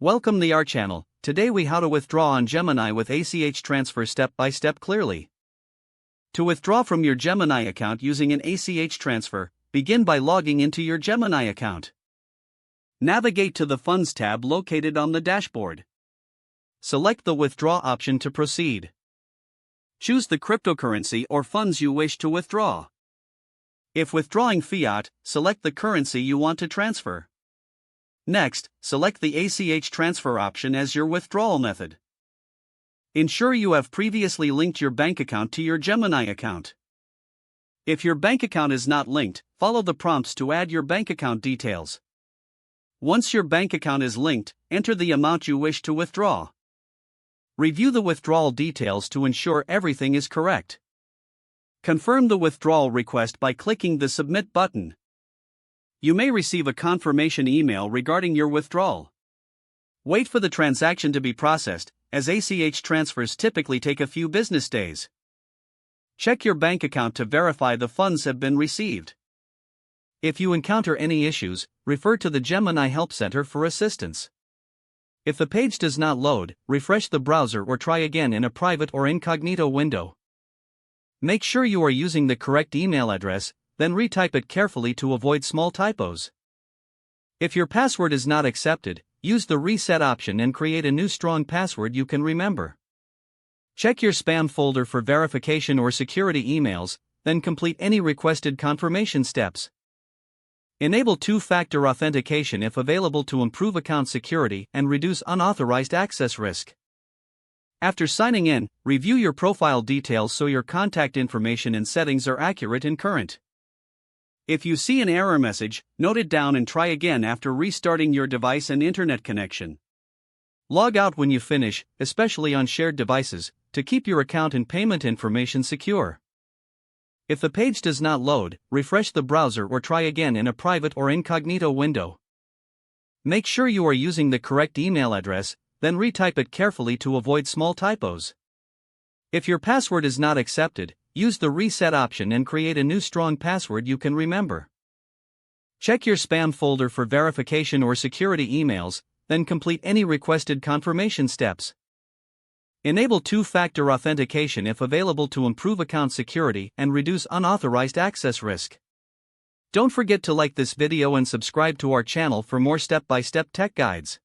Welcome to our channel. Today we how to withdraw on Gemini with ACH transfer step by step clearly. To withdraw from your Gemini account using an ACH transfer, begin by logging into your Gemini account. Navigate to the Funds tab located on the dashboard. Select the Withdraw option to proceed. Choose the cryptocurrency or funds you wish to withdraw. If withdrawing fiat, select the currency you want to transfer. Next, select the ACH transfer option as your withdrawal method. Ensure you have previously linked your bank account to your Gemini account. If your bank account is not linked, follow the prompts to add your bank account details. Once your bank account is linked, enter the amount you wish to withdraw. Review the withdrawal details to ensure everything is correct. Confirm the withdrawal request by clicking the Submit button. You may receive a confirmation email regarding your withdrawal. Wait for the transaction to be processed, as ACH transfers typically take a few business days. Check your bank account to verify the funds have been received. If you encounter any issues, refer to the Gemini Help Center for assistance. If the page does not load, refresh the browser or try again in a private or incognito window. Make sure you are using the correct email address, then retype it carefully to avoid small typos. If your password is not accepted, use the Reset option and create a new strong password you can remember. Check your spam folder for verification or security emails, then complete any requested confirmation steps. Enable two-factor authentication if available to improve account security and reduce unauthorized access risk. After signing in, review your profile details so your contact information and settings are accurate and current. If you see an error message, note it down and try again after restarting your device and internet connection. Log out when you finish, especially on shared devices, to keep your account and payment information secure. If the page does not load, refresh the browser or try again in a private or incognito window. Make sure you are using the correct email address, then retype it carefully to avoid small typos. If your password is not accepted, use the Reset option and create a new strong password you can remember. Check your spam folder for verification or security emails, then complete any requested confirmation steps. Enable two-factor authentication if available to improve account security and reduce unauthorized access risk. Don't forget to like this video and subscribe to our channel for more step-by-step tech guides.